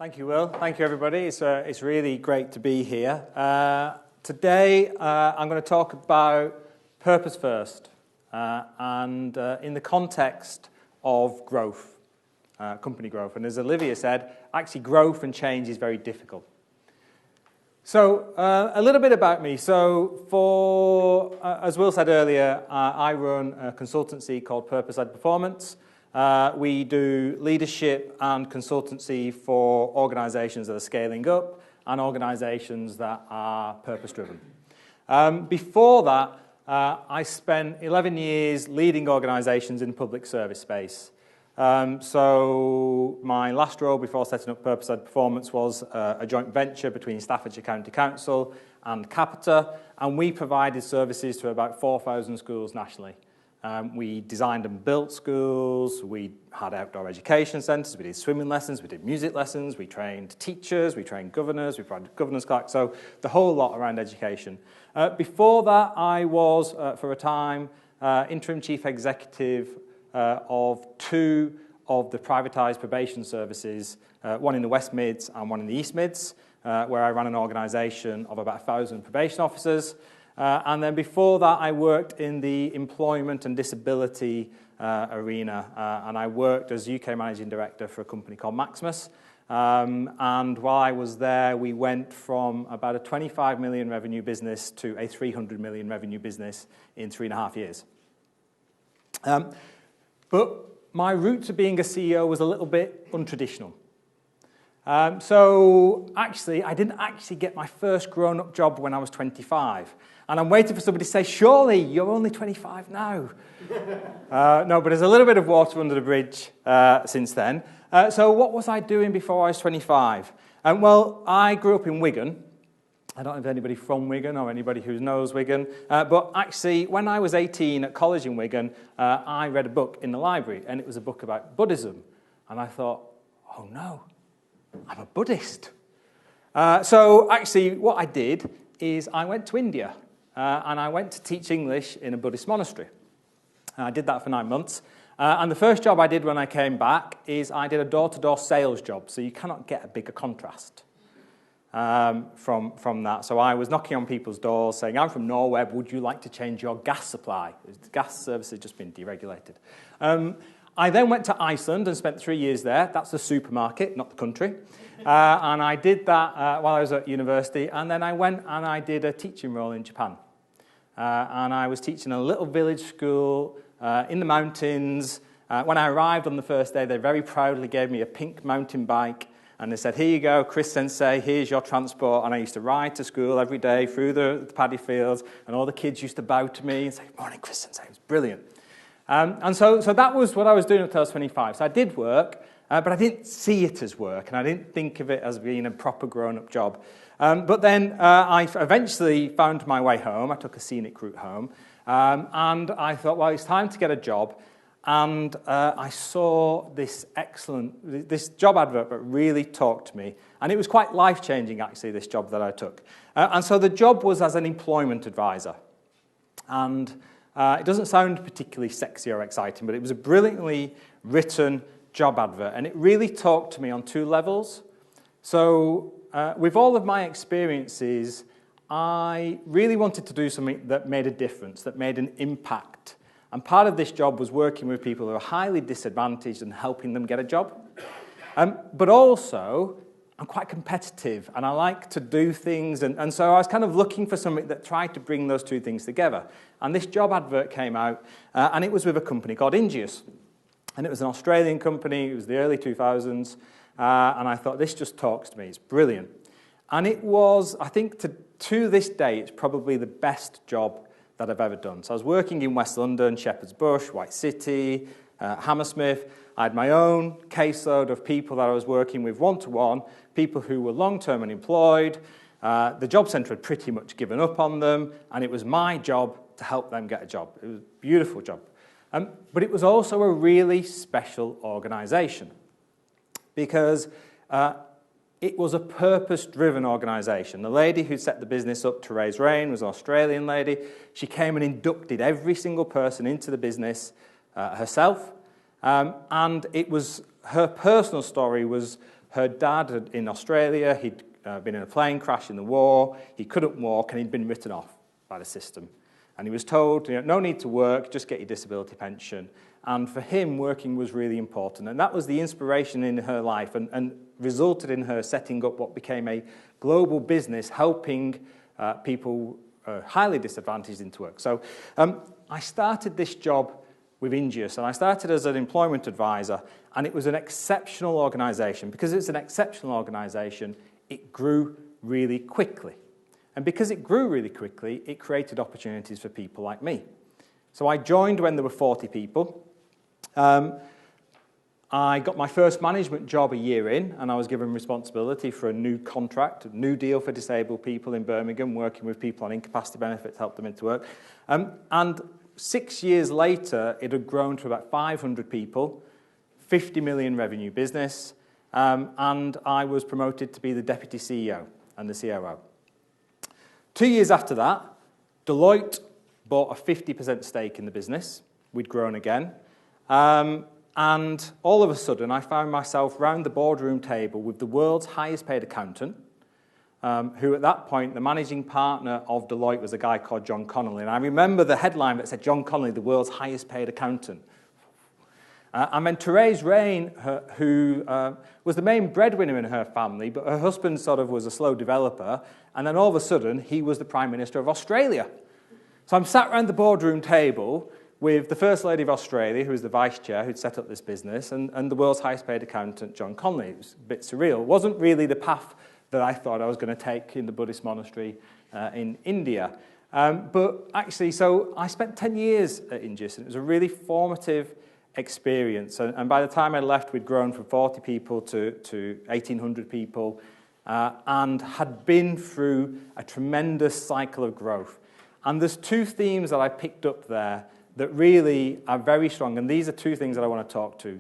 Thank you, Will. Thank you, everybody. It's really great to be here. Today, I'm going to talk about purpose first, and in the context of growth, company growth. And as Olivia said, actually growth and change is very difficult. So a little bit about me. So as Will said earlier, I run a consultancy called Purpose-Led Performance. We do leadership and consultancy for organisations that are scaling up and organisations that are purpose-driven. Before that, I spent 11 years leading organisations in the public service space. So my last role before setting up Purpose-Led Performance was a joint venture between Staffordshire County Council and Capita, and we provided services to about 4,000 schools nationally. We designed and built schools, we had outdoor education centres, we did swimming lessons, we did music lessons, we trained teachers, we trained governors, we provided governors' clerks, so the whole lot around education. Before that, I was, for a time, interim chief executive of two of the privatised probation services, one in the West Mids and one in the East Mids, where I ran an organisation of about 1,000 probation officers. And then before that, I worked in the employment and disability arena, and I worked as UK Managing Director for a company called MAXIMUS. And while I was there, we went from about a 25 million revenue business to a 300 million revenue business in 3.5 years. But my route to being a CEO was a little bit untraditional. So actually, I didn't actually get my first grown-up job when I was 25. And I'm waiting for somebody to say, surely, you're only 25 now. No, but there's a little bit of water under the bridge since then. So what was I doing before I was 25? Well, I grew up in Wigan. I don't know if anybody from Wigan or anybody who knows Wigan. But actually, when I was 18 at college in Wigan, I read a book in the library, and it was a book about Buddhism. And I thought, oh no, I'm a Buddhist. So actually, what I did is I went to India. And I went to teach English in a Buddhist monastery. I did that for 9 months. And the first job I did when I came back is I did a door-to-door sales job. So you cannot get a bigger contrast from that. So I was knocking on people's doors saying, I'm from Norway, would you like to change your gas supply? The gas service had just been deregulated. I then went to Iceland and spent 3 years there. That's the supermarket, not the country. And I did that while I was at university. And then I went and I did a teaching role in Japan. And I was teaching a little village school in the mountains. When I arrived on the first day, they very proudly gave me a pink mountain bike. And they said, here you go, Chris Sensei, here's your transport. And I used to ride to school every day through the paddy fields. And all the kids used to bow to me and say, morning, Chris Sensei. It was brilliant. And so that was what I was doing until I was 25. So I did work, but I didn't see it as work, and I didn't think of it as being a proper grown-up job. But then I eventually found my way home. I took a scenic route home, and I thought, well, it's time to get a job. And I saw this job advert that really talked to me, and it was quite life-changing, actually, this job that I took. And so the job was as an employment advisor. And it doesn't sound particularly sexy or exciting, but it was a brilliantly written job advert, and it really talked to me on two levels. So with all of my experiences, I really wanted to do something that made a difference, that made an impact. And part of this job was working with people who are highly disadvantaged and helping them get a job. But also, I'm quite competitive, and I like to do things, and so I was kind of looking for something that tried to bring those two things together. And this job advert came out, and it was with a company called Ingeus. And it was an Australian company, it was the early 2000s, and I thought, this just talks to me, it's brilliant. And it was, I think, to this day, it's probably the best job that I've ever done. So I was working in West London, Shepherd's Bush, White City, Hammersmith. I had my own caseload of people that I was working with one-to-one, people who were long-term unemployed. The job centre had pretty much given up on them, and it was my job to help them get a job. It was a beautiful job. But it was also a really special organisation because it was a purpose-driven organisation. The lady who set the business up to raise rain was an Australian lady. She came and inducted every single person into the business herself. And it was her personal story was Her dad in Australia, he'd been in a plane crash in the war, he couldn't walk, and he'd been written off by the system. And he was told, no need to work, just get your disability pension. And for him, working was really important. And that was the inspiration in her life and resulted in her setting up what became a global business helping people highly disadvantaged into work. So I started this job with Ingeus, and I started as an employment advisor, and it was an exceptional organisation. Because it's an exceptional organisation, it grew really quickly. And because it grew really quickly, it created opportunities for people like me. So I joined when there were 40 people. I got my first management job a year in, and I was given responsibility for a new contract, a new deal for disabled people in Birmingham, working with people on incapacity benefits to help them into work. And 6 years later, it had grown to about 500 people, 50 million revenue business, and I was promoted to be the deputy CEO and the COO. 2 years after that, Deloitte bought a 50% stake in the business. We'd grown again. And all of a sudden, I found myself round the boardroom table with the world's highest paid accountant, who at that point, the managing partner of Deloitte was a guy called John Connolly. And I remember the headline that said, John Connolly, the world's highest paid accountant. And then Therese Rain, who was the main breadwinner in her family, but her husband sort of was a slow developer. And then all of a sudden, he was the Prime Minister of Australia. So I'm sat around the boardroom table with the First Lady of Australia, who was the Vice Chair, who'd set up this business, and the world's highest paid accountant, John Connolly. It was a bit surreal. It wasn't really the path that I thought I was going to take in the Buddhist monastery in India. But actually, so I spent 10 years at Ingeus, and it was a really formative experience. And by the time I left, we'd grown from 40 people to 1,800 people, and had been through a tremendous cycle of growth. And there's two themes that I picked up there that really are very strong, and these are two things that I want to talk to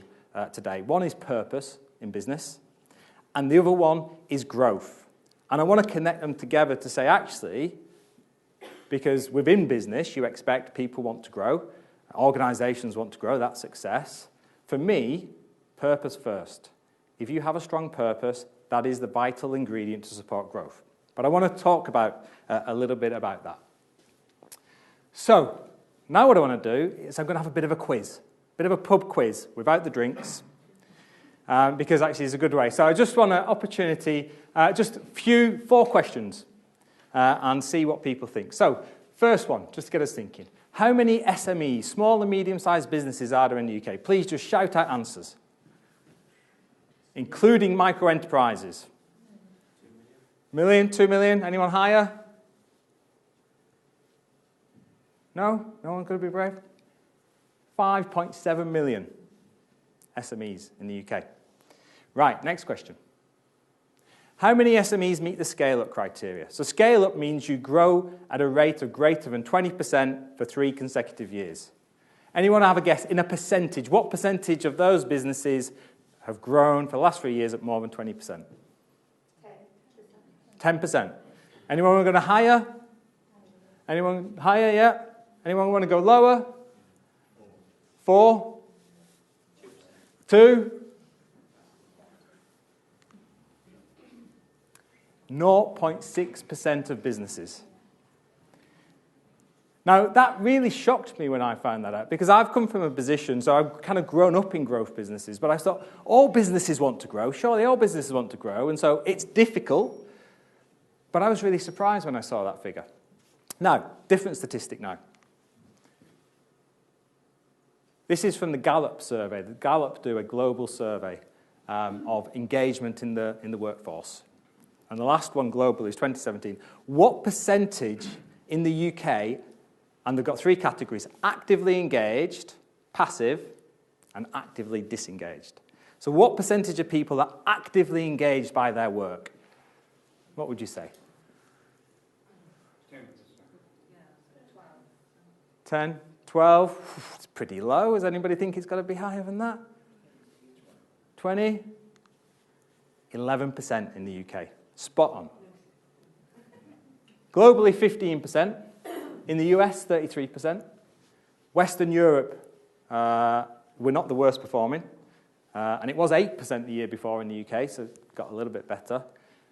today. One is purpose in business, and the other one is growth. And I want to connect them together to say, actually, because within business, you expect people want to grow, organizations want to grow, that's success. For me, purpose first. If you have a strong purpose, that is the vital ingredient to support growth. But I want to talk about a little bit about that. So, now what I want to do is I'm going to have a bit of a quiz, a bit of a pub quiz without the drinks, because actually it's a good way. So I just want an opportunity, just 4 questions, and see what people think. So first one, just to get us thinking. How many SMEs, small and medium-sized businesses, are there in the UK? Please just shout out answers, including micro-enterprises. 2 million, 2 million, anyone higher? No? No one could be brave? 5.7 million SMEs in the UK. Right, next question. How many SMEs meet the scale-up criteria? So scale-up means you grow at a rate of greater than 20% for 3 consecutive years. Anyone have a guess in a percentage? What percentage of those businesses have grown for the last 3 years at more than 20%? 10%. Anyone going to higher? Anyone higher yet? Anyone want to go lower? 4? 2? 0.6% of businesses. Now, that really shocked me when I found that out, because I've come from a position, so I've kind of grown up in growth businesses, but I thought, all businesses want to grow. Surely all businesses want to grow, and so it's difficult. But I was really surprised when I saw that figure. Now, different statistic now. This is from the Gallup survey. The Gallup do a global survey of engagement in the workforce. And the last one globally is 2017. What percentage in the UK, and they've got 3 categories, actively engaged, passive, and actively disengaged. So what percentage of people are actively engaged by their work? What would you say? 10, 12? It's pretty low. Does anybody think it's got to be higher than that? 20? 11% in the UK. Spot on. Globally, 15%. In the US, 33%. Western Europe, we're not the worst performing. And it was 8% the year before in the UK, so it got a little bit better.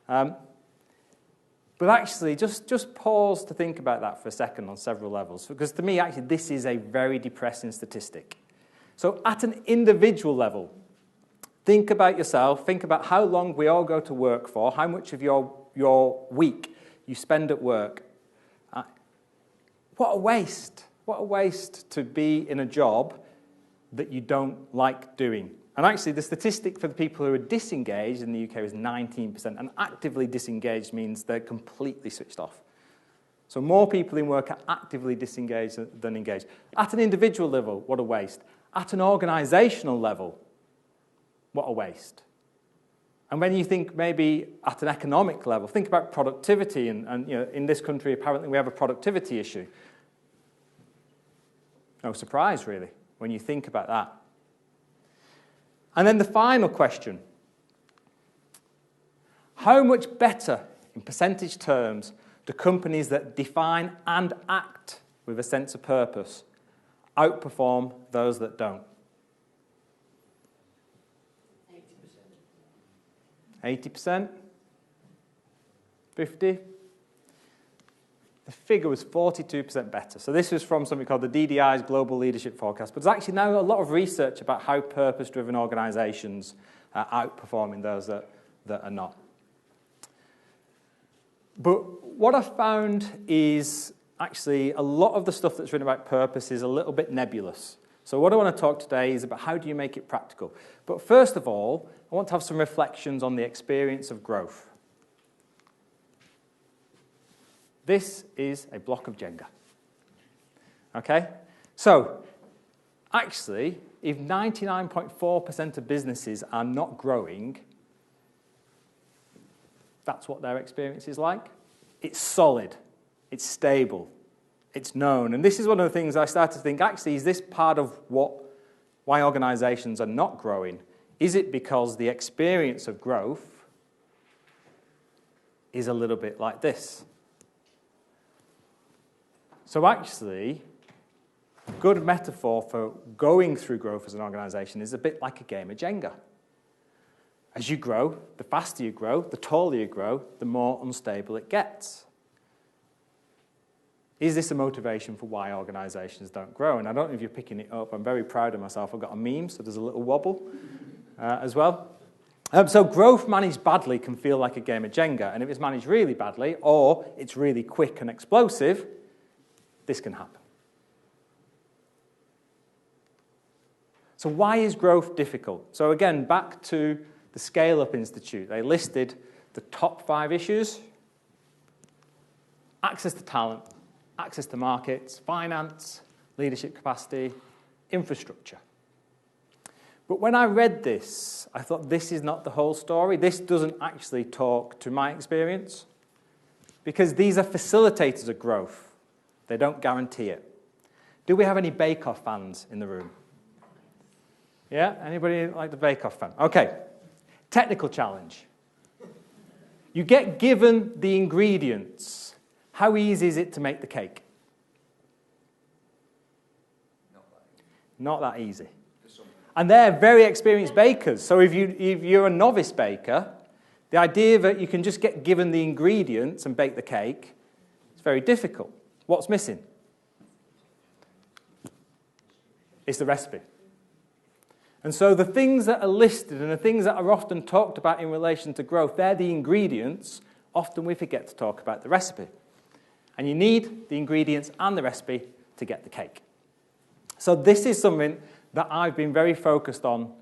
But actually, just pause to think about that for a second on several levels, because to me, actually, this is a very depressing statistic. So at an individual level, think about yourself, think about how long we all go to work for, how much of your week you spend at work. What a waste. What a waste to be in a job that you don't like doing. And actually, the statistic for the people who are disengaged in the UK is 19%. And actively disengaged means they're completely switched off. So more people in work are actively disengaged than engaged. At an individual level, what a waste. At an organisational level, what a waste. And when you think maybe at an economic level, think about productivity. And you know, in this country, apparently we have a productivity issue. No surprise, really, when you think about that. And then the final question. How much better, in percentage terms, do companies that define and act with a sense of purpose outperform those that don't? 80%? 50%? The figure was 42% better. So this was from something called the DDI's Global Leadership Forecast. But there's actually now a lot of research about how purpose-driven organisations are outperforming those that are not. But what I found is actually a lot of the stuff that's written about purpose is a little bit nebulous. So what I want to talk today is about how do you make it practical. But first of all, I want to have some reflections on the experience of growth. This is a block of Jenga. Okay? So, actually, if 99.4% of businesses are not growing, that's what their experience is like. It's solid. It's stable. It's known. And this is one of the things I started to think, actually, is this part of why organisations are not growing? Is it because the experience of growth is a little bit like this? So actually, a good metaphor for going through growth as an organisation is a bit like a game of Jenga. As you grow, the faster you grow, the taller you grow, the more unstable it gets. Is this a motivation for why organisations don't grow? And I don't know if you're picking it up. I'm very proud of myself. I've got a meme, so there's a little wobble as well. So growth managed badly can feel like a game of Jenga. And if it's managed really badly, or it's really quick and explosive, this can happen. So why is growth difficult? So again, back to the Scale Up Institute. They listed the top 5 issues: access to talent, access to markets, finance, leadership capacity, infrastructure. But when I read this, I thought this is not the whole story. This doesn't actually talk to my experience, because these are facilitators of growth. They don't guarantee it. Do we have any Bake Off fans in the room? Yeah? Anybody like the Bake Off fan? Okay. Technical challenge. You get given the ingredients. How easy is it to make the cake? Not that easy. And they're very experienced bakers. So if you're a novice baker, the idea that you can just get given the ingredients and bake the cake is very difficult. What's missing? It's the recipe. And so the things that are listed and the things that are often talked about in relation to growth, they're the ingredients. Often we forget to talk about the recipe. And you need the ingredients and the recipe to get the cake. So this is something that I've been very focused on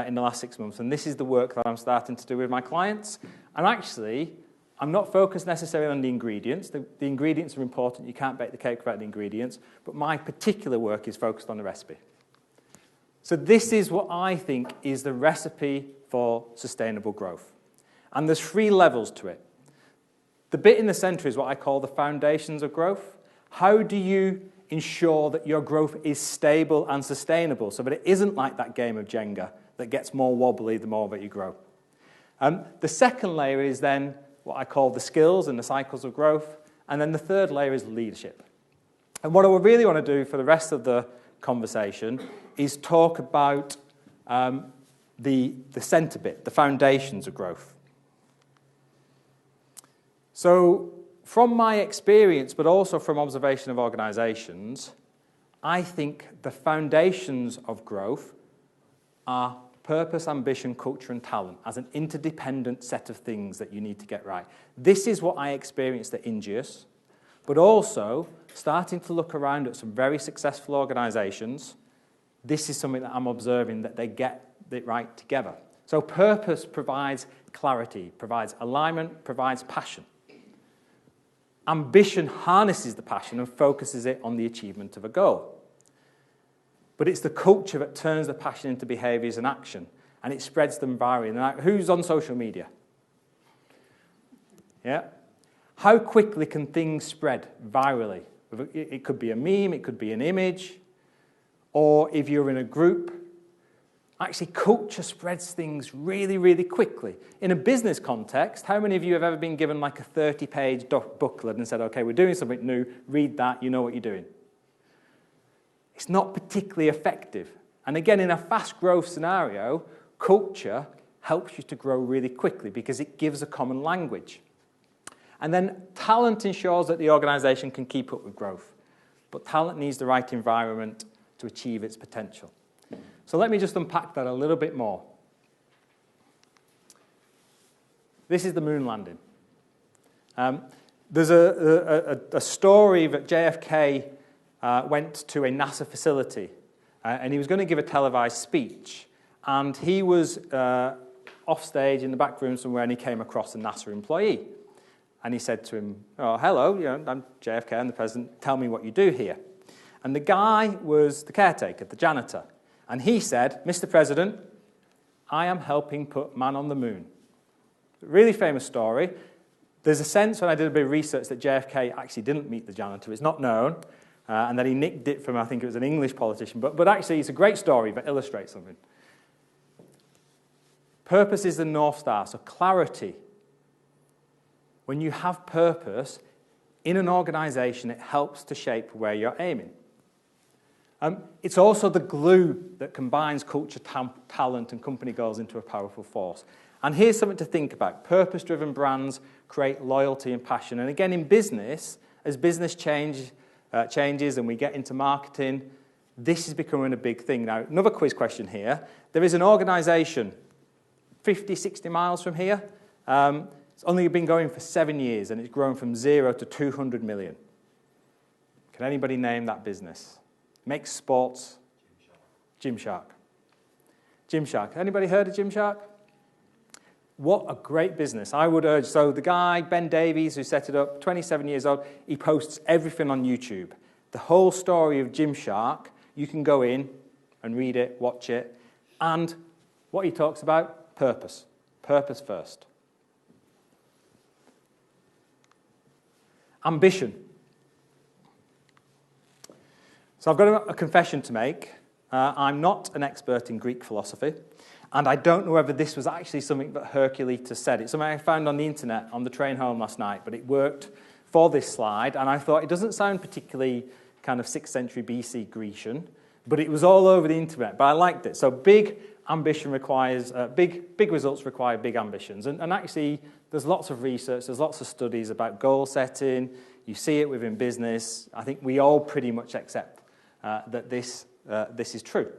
in the last 6 months. And this is the work that I'm starting to do with my clients. And actually, I'm not focused necessarily on the ingredients. The ingredients are important. You can't bake the cake without the ingredients. But my particular work is focused on the recipe. So this is what I think is the recipe for sustainable growth. And there's 3 levels to it. The bit in the center is what I call the foundations of growth. How do you ensure that your growth is stable and sustainable so that it isn't like that game of Jenga that gets more wobbly the more that you grow? The second layer is then what I call the skills and the cycles of growth. And then the third layer is leadership. And what I really want to do for the rest of the conversation is talk about the centre bit, the foundations of growth. So from my experience, but also from observation of organisations, I think the foundations of growth are purpose, ambition, culture, and talent as an interdependent set of things that you need to get right. This is what I experienced at Ingeus, but also starting to look around at some very successful organisations. This is something that I'm observing, that they get it right together. So purpose provides clarity, provides alignment, provides passion. Ambition harnesses the passion and focuses it on the achievement of a goal. But it's the culture that turns the passion into behaviours and action, and it spreads them virally. And who's on social media? Yeah? How quickly can things spread virally? It could be a meme, it could be an image, or if you're in a group. Actually, culture spreads things really, really quickly. In a business context, how many of you have ever been given like a 30-page booklet and said, okay, we're doing something new, read that, you know what you're doing? It's not particularly effective. And again, in a fast growth scenario, culture helps you to grow really quickly because it gives a common language. And then talent ensures that the organisation can keep up with growth. But talent needs the right environment to achieve its potential. So let me just unpack that a little bit more. This is the moon landing. There's a story that JFK went to a NASA facility, and he was going to give a televised speech, and he was off stage in the back room somewhere, and he came across a NASA employee, and he said to him, "Oh, hello, I'm JFK, I'm the president. Tell me what you do here." And the guy was the caretaker, the janitor, and he said, "Mr. President, I am helping put man on the moon." Really famous story. There's a sense when I did a bit of research that JFK actually didn't meet the janitor. It's not known. And that he nicked it from, I think it was an English politician. But actually, it's a great story that illustrates something. Purpose is the North Star, so clarity. When you have purpose in an organisation, it helps to shape where you're aiming. It's also the glue that combines culture, talent, and company goals into a powerful force. And here's something to think about. Purpose-driven brands create loyalty and passion. And again, in business, as business changes and we get into marketing, this is becoming a big thing. Now, another quiz question here. There is an organisation 50, 60 miles from here. It's only been going for 7 years, and it's grown from 0 to 200 million. Can anybody name that business? Makes sports. Gymshark. Gymshark. Anybody heard of Gymshark? What a great business. I would urge, so the guy, Ben Davies, who set it up, 27 years old, he posts everything on YouTube. The whole story of Gymshark, you can go in and read it, watch it. And what he talks about, purpose. Purpose first. Ambition. So I've got a confession to make. I'm not an expert in Greek philosophy. And I don't know whether this was actually something that Hercules said. It's something I found on the internet on the train home last night, but it worked for this slide, and I thought it doesn't sound particularly kind of 6th century BC Grecian, but it was all over the internet, but I liked it. So big ambition requires, big results require big ambitions. And actually, there's lots of research, there's lots of studies about goal setting. You see it within business. I think we all pretty much accept that this is true.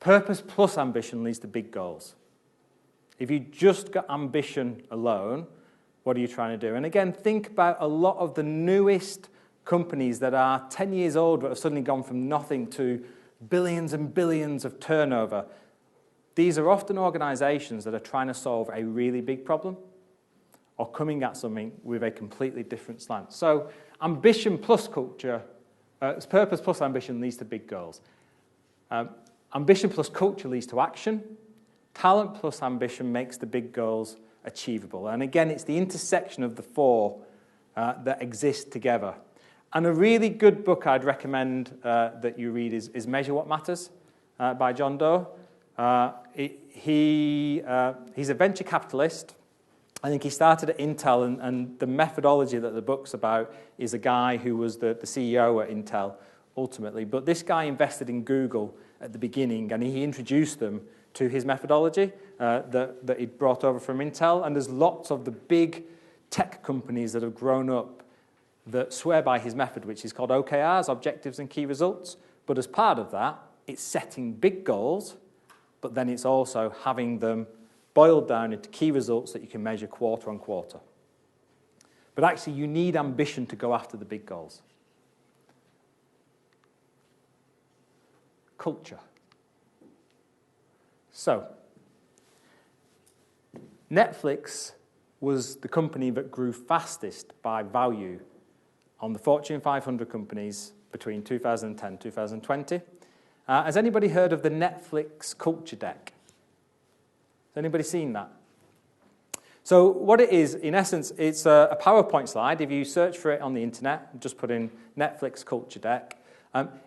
Purpose plus ambition leads to big goals. If you just got ambition alone, what are you trying to do? And again, think about a lot of the newest companies that are 10 years old but have suddenly gone from nothing to billions and billions of turnover. These are often organizations that are trying to solve a really big problem or coming at something with a completely different slant. So ambition plus culture, purpose plus ambition leads to big goals. Ambition plus culture leads to action. Talent plus ambition makes the big goals achievable. And again, it's the intersection of the four that exist together. And a really good book I'd recommend that you read is Measure What Matters by John Doe. He's a venture capitalist. I think he started at Intel, and the methodology that the book's about is a guy who was the CEO at Intel ultimately. But this guy invested in Google at the beginning, and he introduced them to his methodology that he'd brought over from Intel, and there's lots of the big tech companies that have grown up that swear by his method, which is called OKRs, Objectives and Key Results. But as part of that, it's setting big goals, but then it's also having them boiled down into key results that you can measure quarter on quarter. But actually, you need ambition to go after the big goals. Culture. So, Netflix was the company that grew fastest by value on the Fortune 500 companies between 2010 and 2020. Has anybody heard of the Netflix culture deck? Has anybody seen that? So what it is, in essence, it's a PowerPoint slide. If you search for it on the internet, just put in Netflix culture deck.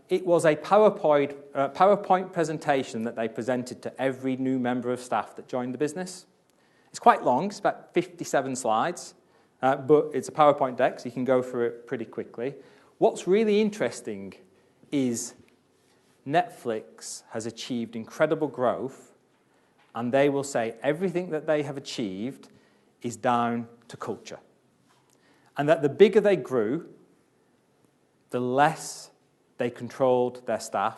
It was a PowerPoint presentation that they presented to every new member of staff that joined the business. It's quite long, it's about 57 slides, but it's a PowerPoint deck, so you can go through it pretty quickly. What's really interesting is Netflix has achieved incredible growth, and they will say everything that they have achieved is down to culture. And that the bigger they grew, the less they controlled their staff,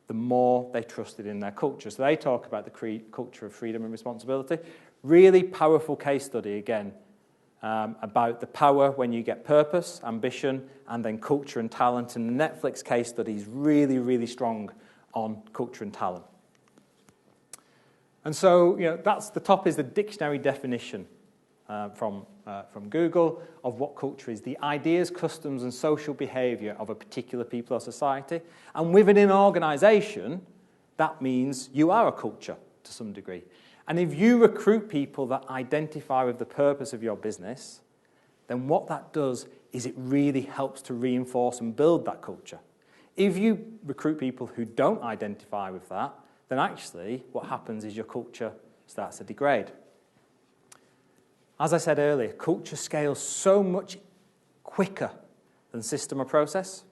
the more they trusted in their culture. So they talk about the culture of freedom and responsibility. Really powerful case study, again, about the power when you get purpose, ambition, and then culture and talent. And the Netflix case study is really, really strong on culture and talent. And so, that's the top is the dictionary definition from Google of what culture is. The ideas, customs, and social behavior of a particular people or society. And within an organization, that means you are a culture to some degree. And if you recruit people that identify with the purpose of your business, then what that does is it really helps to reinforce and build that culture. If you recruit people who don't identify with that, then actually what happens is your culture starts to degrade. As I said earlier, culture scales so much quicker than system or process.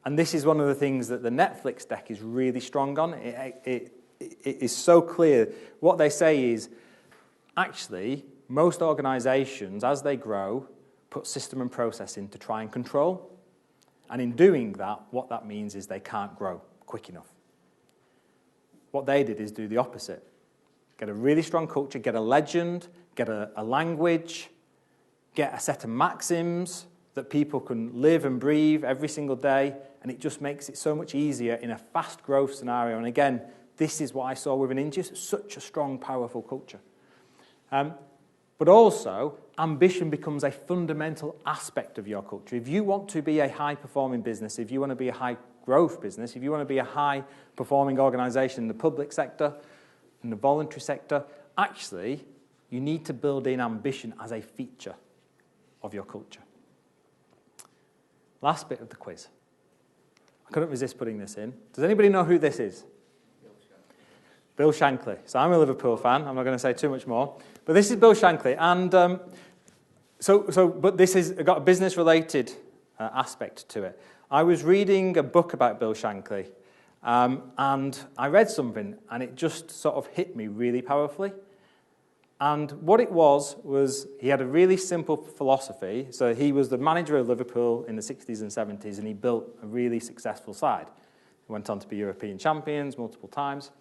And this is one of the things that the Netflix deck is really strong on. It is so clear. What they say is, actually, most organizations, as they grow, put system and process in to try and control. And in doing that, what that means is they can't grow quick enough. What they did is do the opposite. Get a really strong culture, get a legend, get a language, get a set of maxims that people can live and breathe every single day, and it just makes it so much easier in a fast growth scenario. And again, this is what I saw within Ingeus, such a strong, powerful culture. But also, ambition becomes a fundamental aspect of your culture. If you want to be a high-performing business, if you want to be a high-growth business, if you want to be a high-performing organisation in the public sector, in the voluntary sector, actually, you need to build in ambition as a feature of your culture. Last bit of the quiz. I couldn't resist putting this in. Does anybody know who this is? Bill Shankly. So I'm a Liverpool fan. I'm not going to say too much more. But this is Bill Shankly. And but this has got a business-related aspect to it. I was reading a book about Bill Shankly, and I read something, and it just sort of hit me really powerfully. And what it was he had a really simple philosophy. So he was the manager of Liverpool in the 60s and 70s, and he built a really successful side. He went on to be European champions multiple times.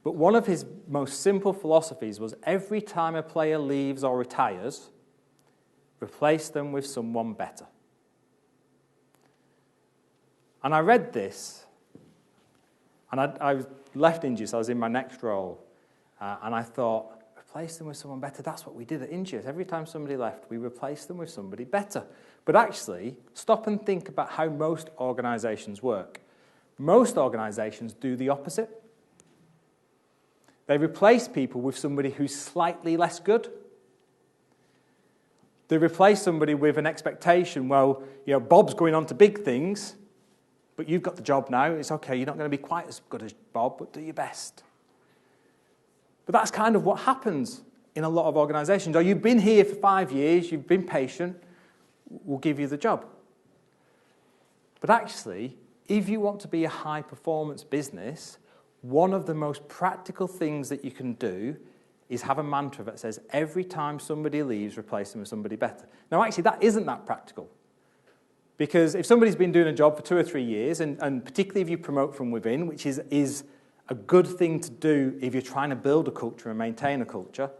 But one of his most simple philosophies was every time a player leaves or retires, replace them with someone better. And I read this, and I left Ingeus. I was in my next role, and I thought, replace them with someone better. That's what we did at Ingeus. Every time somebody left, we replaced them with somebody better. But actually, stop and think about how most organizations work. Most organizations do the opposite. They replace people with somebody who's slightly less good. They replace somebody with an expectation, well, Bob's going on to big things, but you've got the job now. It's okay, you're not going to be quite as good as Bob, but do your best. But that's kind of what happens in a lot of organizations. You've been here for 5 years, you've been patient, we'll give you the job. But actually, if you want to be a high-performance business, one of the most practical things that you can do is have a mantra that says, every time somebody leaves, replace them with somebody better. Now, actually, that isn't that practical. Because if somebody's been doing a job for 2 or 3 years, and particularly if you promote from within, which is a good thing to do if you're trying to build a culture and maintain a culture,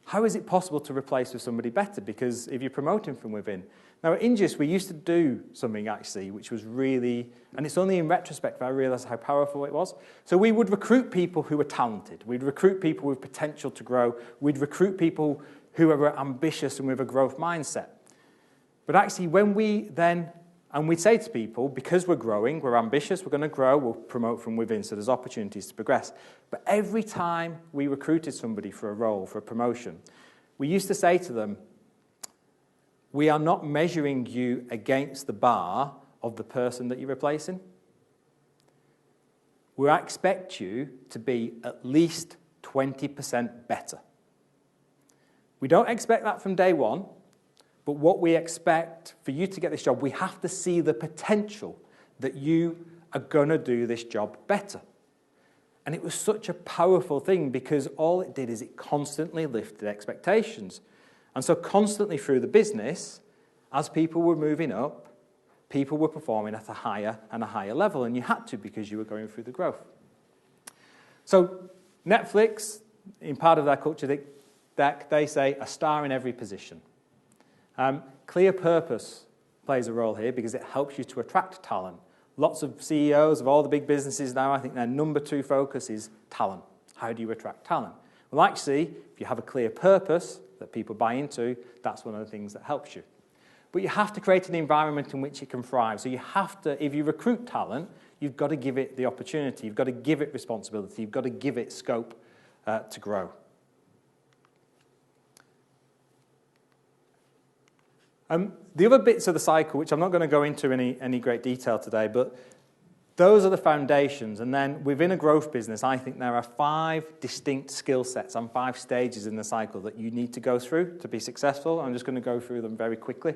how is it possible to replace with somebody better? Because if you're promoting from within. Now, at Ingis, we used to do something, actually, which was really, and it's only in retrospect that I realised how powerful it was. So we would recruit people who were talented. We'd recruit people with potential to grow. We'd recruit people who were ambitious and with a growth mindset. But actually, when we then, and we'd say to people, because we're growing, we're ambitious, we're going to grow, we'll promote from within, so there's opportunities to progress. But every time we recruited somebody for a role, for a promotion, we used to say to them, we are not measuring you against the bar of the person that you're replacing. We expect you to be at least 20% better. We don't expect that from day one, but what we expect for you to get this job, we have to see the potential that you are going to do this job better. And it was such a powerful thing because all it did is it constantly lifted expectations. And so constantly through the business, as people were moving up, people were performing at a higher and a higher level, and you had to because you were going through the growth. So Netflix, in part of their culture deck, they say a star in every position. Clear purpose plays a role here because it helps you to attract talent. Lots of CEOs of all the big businesses now, I think their number 2 focus is talent. How do you attract talent? Well, actually, if you have a clear purpose that people buy into, that's one of the things that helps you. But you have to create an environment in which it can thrive. So you have to, if you recruit talent, you've got to give it the opportunity. You've got to give it responsibility. You've got to give it scope to grow. The other bits of the cycle, which I'm not going to go into any great detail today, but those are the foundations. And then within a growth business, I think there are 5 distinct skill sets and 5 stages in the cycle that you need to go through to be successful. I'm just going to go through them very quickly.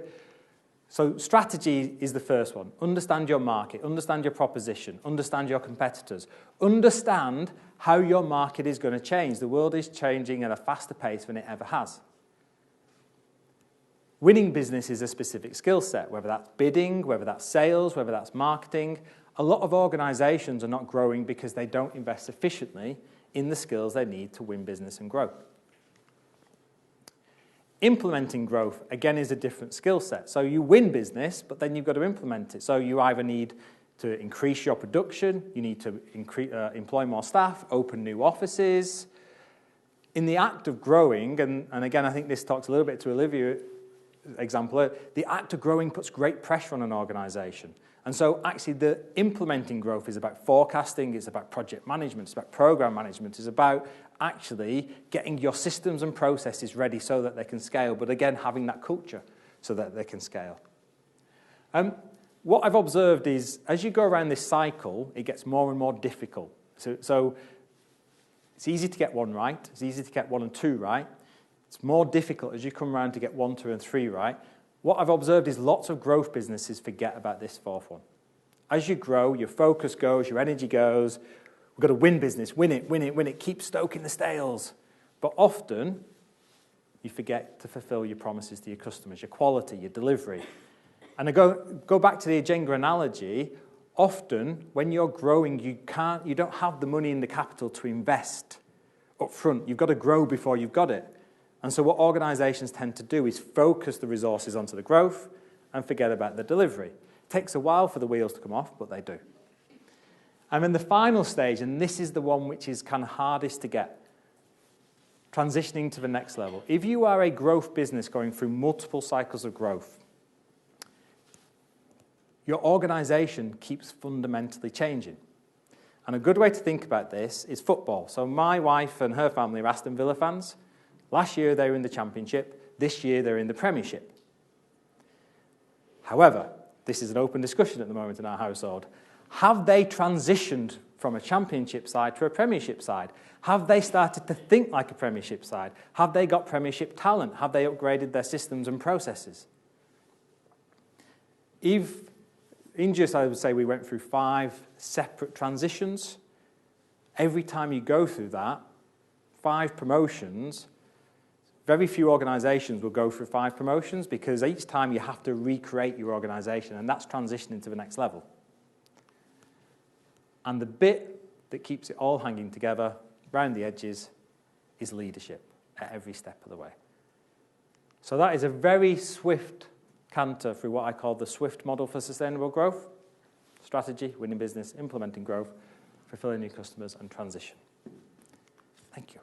So strategy is the first one. Understand your market, understand your proposition, understand your competitors, understand how your market is going to change. The world is changing at a faster pace than it ever has. Winning business is a specific skill set, whether that's bidding, whether that's sales, whether that's marketing. A lot of organizations are not growing because they don't invest sufficiently in the skills they need to win business and grow. Implementing growth, again, is a different skill set. So you win business, but then you've got to implement it. So you either need to increase your production, you need to employ more staff, open new offices. In the act of growing, and again, I think this talks a little bit to Olivia, example, the act of growing puts great pressure on an organization. And so actually the implementing growth is about forecasting, it's about project management, it's about program management, it's about actually getting your systems and processes ready so that they can scale, but again, having that culture so that they can scale. What I've observed is as you go around this cycle, it gets more and more difficult. So it's easy to get 1 right, it's easy to get 1 and 2 right. It's more difficult as you come around to get 1, 2, and 3 right. What I've observed is lots of growth businesses forget about this 4th one. As you grow, your focus goes, your energy goes. We've got to win business, win it, win it, win it. Keep stoking the sails. But often, you forget to fulfill your promises to your customers, your quality, your delivery. And I go back to the Jenga analogy. Often, when you're growing, you don't have the money and the capital to invest up front. You've got to grow before you've got it. And so what organizations tend to do is focus the resources onto the growth and forget about the delivery. It takes a while for the wheels to come off, but they do. And then the final stage, and this is the one which is kind of hardest to get, transitioning to the next level. If you are a growth business going through multiple cycles of growth, your organization keeps fundamentally changing. And a good way to think about this is football. So my wife and her family are Aston Villa fans. Last year, they were in the Championship. This year, they're in the Premiership. However, this is an open discussion at the moment in our household. Have they transitioned from a Championship side to a Premiership side? Have they started to think like a Premiership side? Have they got Premiership talent? Have they upgraded their systems and processes? In just, I would say we went through 5 separate transitions. Every time you go through that, 5 promotions, very few organisations will go through 5 promotions because each time you have to recreate your organisation, and that's transitioning to the next level. And the bit that keeps it all hanging together, around the edges, is leadership at every step of the way. So that is a very swift canter through what I call the SWIFT model for sustainable growth: strategy, winning business, implementing growth, fulfilling new customers, and transition. Thank you.